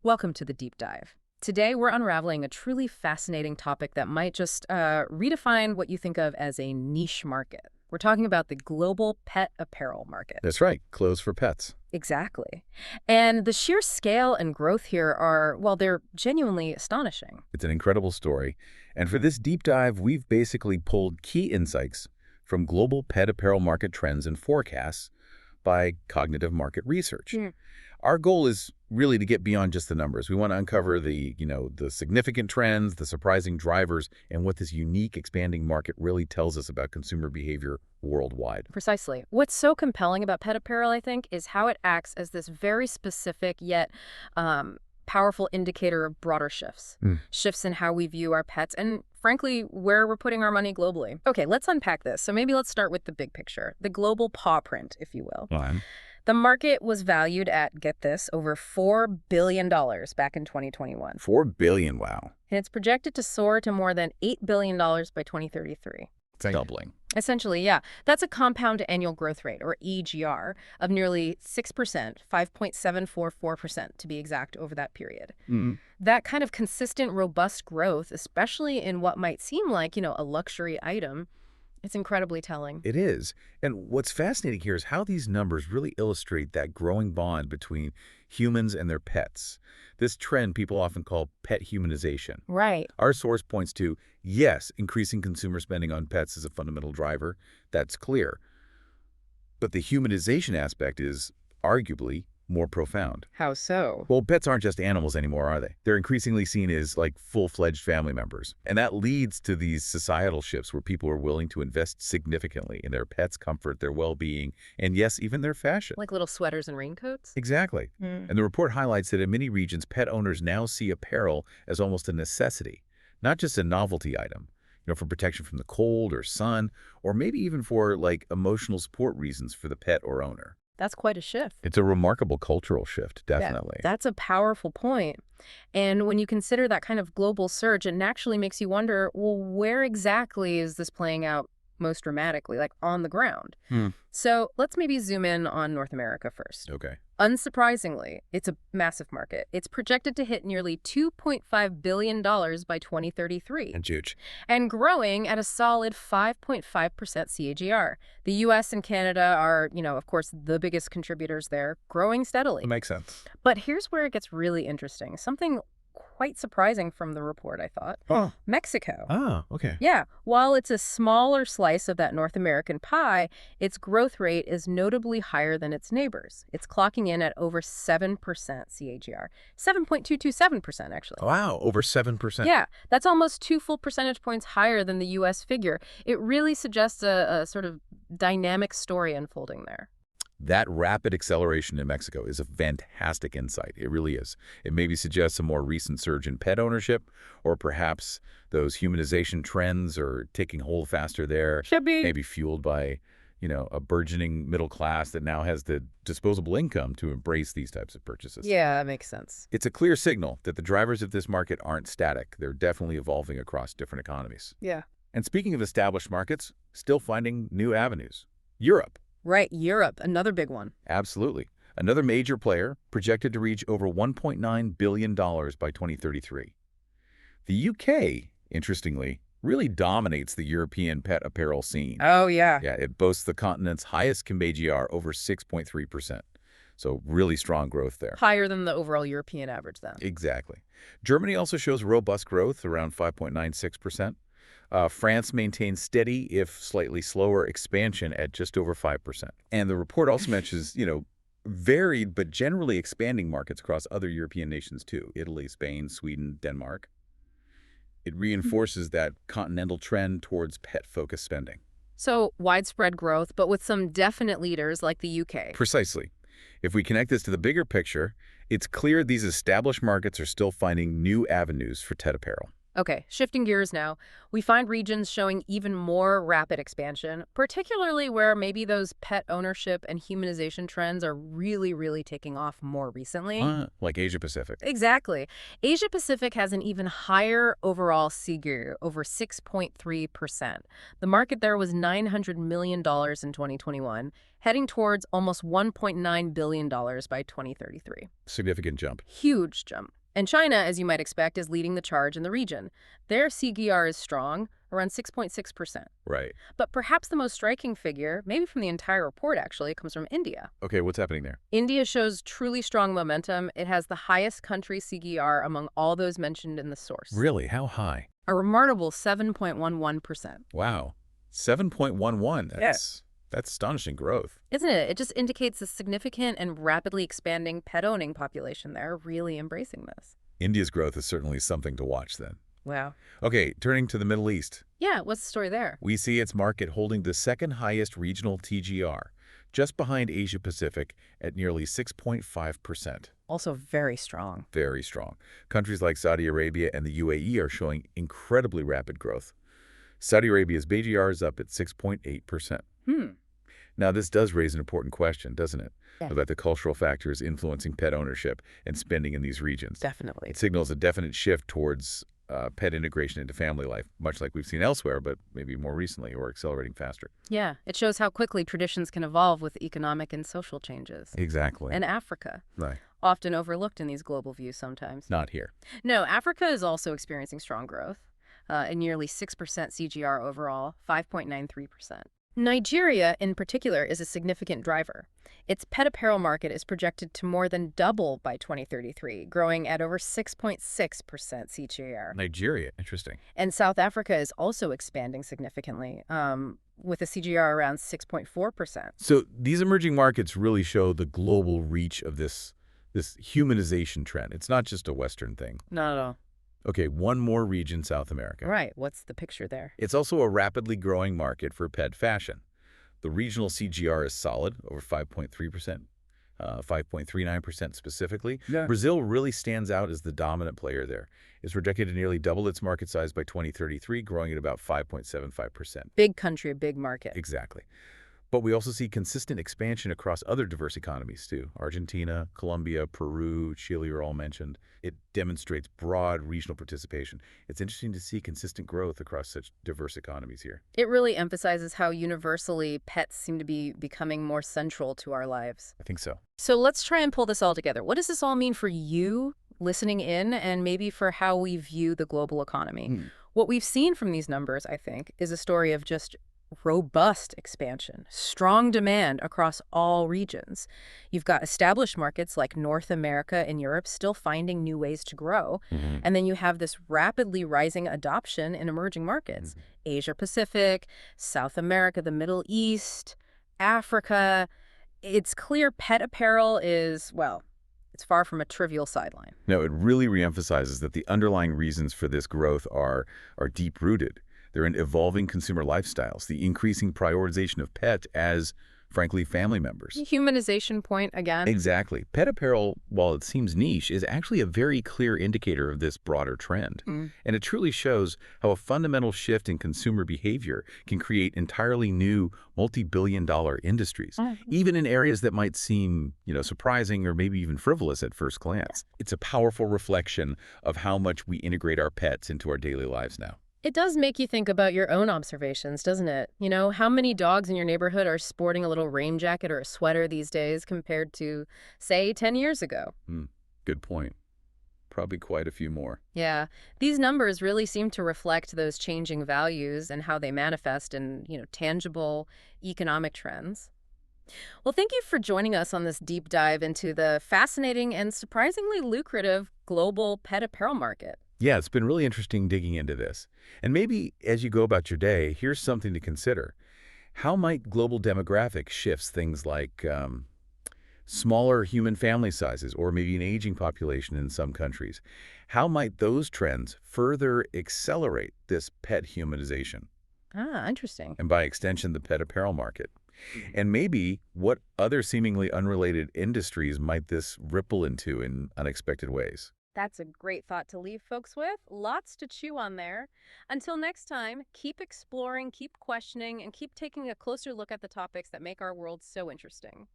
Welcome to the deep dive. Today, we're unraveling a truly fascinating topic that might just redefine what you think of as a niche market. We're talking about the global pet apparel market. That's right, clothes for pets. Exactly. And the sheer scale and growth here are, well, they're genuinely astonishing. It's an incredible story. And for this deep dive, we've basically pulled key insights from global pet apparel market trends and forecasts by cognitive market research. Our goal is really to get beyond just the numbers. We want to uncover the significant trends, the surprising drivers, and what this unique expanding market really tells us about consumer behavior worldwide. Precisely. What's so compelling about pet apparel, I think, is how it acts as this very specific yet powerful indicator of broader shifts. Shifts in how we view our pets and, frankly, where we're putting our money globally. Okay, let's unpack this. So maybe let's start with the big picture, the global paw print, if you will. The market was valued at, get this, over $4 billion back in 2021. $4 billion, wow. And it's projected to soar to more than $8 billion by 2033. It's doubling. Essentially, yeah. That's a compound annual growth rate, or EGR, of nearly 6%, 5.744% to be exact, over that period. That kind of consistent, robust growth, especially in what might seem like, a luxury item, it's incredibly telling. It is. And what's fascinating here is how these numbers really illustrate that growing bond between humans and their pets. This trend people often call pet humanization. Right. Our source points to, yes, increasing consumer spending on pets is a fundamental driver. That's clear. But the humanization aspect is arguably more profound. How so? Well, pets aren't just animals anymore, are they? They're increasingly seen as like full-fledged family members. And that leads to these societal shifts where people are willing to invest significantly in their pets' comfort, their well-being, and yes, even their fashion. Like little sweaters and raincoats? Exactly. And the report highlights that in many regions, pet owners now see apparel as almost a necessity, not just a novelty item, for protection from the cold or sun, or maybe even for like emotional support reasons for the pet or owner. That's quite a shift. It's a remarkable cultural shift, definitely. That's a powerful point. And when you consider that kind of global surge, it naturally makes you wonder, well, where exactly is this playing out most dramatically, like on the ground? So let's maybe zoom in on North America first. Okay. Unsurprisingly, it's a massive market. It's projected to hit nearly $2.5 billion by 2033. And huge. And growing at a solid 5.5% CAGR. The U.S. and Canada are, of course, the biggest contributors there, growing steadily. That makes sense. But here's where it gets really interesting. Something quite surprising from the report, I thought. Oh. Mexico. Oh, okay. Yeah. While it's a smaller slice of that North American pie, its growth rate is notably higher than its neighbors. It's clocking in at over 7% CAGR. 7.227%, actually. Wow, over 7%. Yeah, that's almost 2 full percentage points higher than the U.S. figure. It really suggests a sort of dynamic story unfolding there. That rapid acceleration in Mexico is a fantastic insight. It really is. It maybe suggests a more recent surge in pet ownership, or perhaps those humanization trends are taking hold faster there. Should be. Maybe fueled by, a burgeoning middle class that now has the disposable income to embrace these types of purchases. Yeah, that makes sense. It's a clear signal that the drivers of this market aren't static. They're definitely evolving across different economies. Yeah. And speaking of established markets, still finding new avenues. Europe. Right, Europe, another big one. Absolutely. Another major player projected to reach over $1.9 billion by 2033. The UK, interestingly, really dominates the European pet apparel scene. Oh, yeah. Yeah, it boasts the continent's highest CAGR, over 6.3%. So really strong growth there. Higher than the overall European average, then. Exactly. Germany also shows robust growth, around 5.96%. France maintains steady, if slightly slower, expansion at just over 5%. And the report also mentions, varied but generally expanding markets across other European nations too. Italy, Spain, Sweden, Denmark. It reinforces that continental trend towards pet-focused spending. So widespread growth, but with some definite leaders like the UK. Precisely. If we connect this to the bigger picture, it's clear these established markets are still finding new avenues for pet apparel. Okay, shifting gears now, we find regions showing even more rapid expansion, particularly where maybe those pet ownership and humanization trends are really, really taking off more recently. Like Asia Pacific. Exactly. Asia Pacific has an even higher overall CAGR, over 6.3%. The market there was $900 million in 2021, heading towards almost $1.9 billion by 2033. Significant jump. Huge jump. And China, as you might expect, is leading the charge in the region. Their CGR is strong, around 6.6%. Right. But perhaps the most striking figure, maybe from the entire report actually, comes from India. Okay, what's happening there? India shows truly strong momentum. It has the highest country CGR among all those mentioned in the source. Really? How high? A remarkable 7.11%. Wow. 7.11. That's astonishing growth. Isn't it? It just indicates a significant and rapidly expanding pet-owning population there, really embracing this. India's growth is certainly something to watch then. Wow. Okay, turning to the Middle East. Yeah, what's the story there? We see its market holding the second highest regional TGR, just behind Asia Pacific at nearly 6.5%. Also very strong. Very strong. Countries like Saudi Arabia and the UAE are showing incredibly rapid growth. Saudi Arabia's BGR is up at 6.8%. Now, this does raise an important question, doesn't it? Yeah. About the cultural factors influencing pet ownership and spending in these regions. Definitely. It signals a definite shift towards pet integration into family life, much like we've seen elsewhere, but maybe more recently or accelerating faster. Yeah, it shows how quickly traditions can evolve with economic and social changes. Exactly. And Africa, Right. often overlooked in these global views sometimes. Not here. No, Africa is also experiencing strong growth, at nearly 6% CGR overall, 5.93%. Nigeria, in particular, is a significant driver. Its pet apparel market is projected to more than double by 2033, growing at over 6.6% CGR. Nigeria, interesting. And South Africa is also expanding significantly, with a CGR around 6.4%. So these emerging markets really show the global reach of this humanization trend. It's not just a Western thing. Not at all. Okay, one more region, South America. Right. What's the picture there? It's also a rapidly growing market for pet fashion. The regional CGR is solid, over 5.3%, 5.39% specifically. Yeah. Brazil really stands out as the dominant player there. It's projected to nearly double its market size by 2033, growing at about 5.75%. Big country, big market. Exactly. But we also see consistent expansion across other diverse economies, too. Argentina, Colombia, Peru, Chile are all mentioned. It demonstrates broad regional participation. It's interesting to see consistent growth across such diverse economies here. It really emphasizes how universally pets seem to be becoming more central to our lives. I think so. So let's try and pull this all together. What does this all mean for you listening in, and maybe for how we view the global economy? What we've seen from these numbers, I think, is a story of just robust expansion, strong demand across all regions. You've got established markets like North America and Europe still finding new ways to grow. And then you have this rapidly rising adoption in emerging markets. Asia Pacific, South America, the Middle East, Africa. It's clear pet apparel is, well, it's far from a trivial sideline. No, it really reemphasizes that the underlying reasons for this growth are deep-rooted. They're in evolving consumer lifestyles, the increasing prioritization of pets as, frankly, family members. Humanization point again. Exactly. Pet apparel, while it seems niche, is actually a very clear indicator of this broader trend. And it truly shows how a fundamental shift in consumer behavior can create entirely new multi-billion-dollar industries, even in areas that might seem, surprising or maybe even frivolous at first glance. It's a powerful reflection of how much we integrate our pets into our daily lives now. It does make you think about your own observations, doesn't it? How many dogs in your neighborhood are sporting a little rain jacket or a sweater these days compared to, say, 10 years ago? Good point. Probably quite a few more. Yeah. These numbers really seem to reflect those changing values and how they manifest in, tangible economic trends. Well, thank you for joining us on this deep dive into the fascinating and surprisingly lucrative global pet apparel market. Yeah, it's been really interesting digging into this. And maybe as you go about your day, here's something to consider. How might global demographic shifts, things like smaller human family sizes or maybe an aging population in some countries, how might those trends further accelerate this pet humanization? Interesting. And by extension, the pet apparel market. And maybe what other seemingly unrelated industries might this ripple into in unexpected ways? That's a great thought to leave folks with. Lots to chew on there. Until next time, keep exploring, keep questioning, and keep taking a closer look at the topics that make our world so interesting.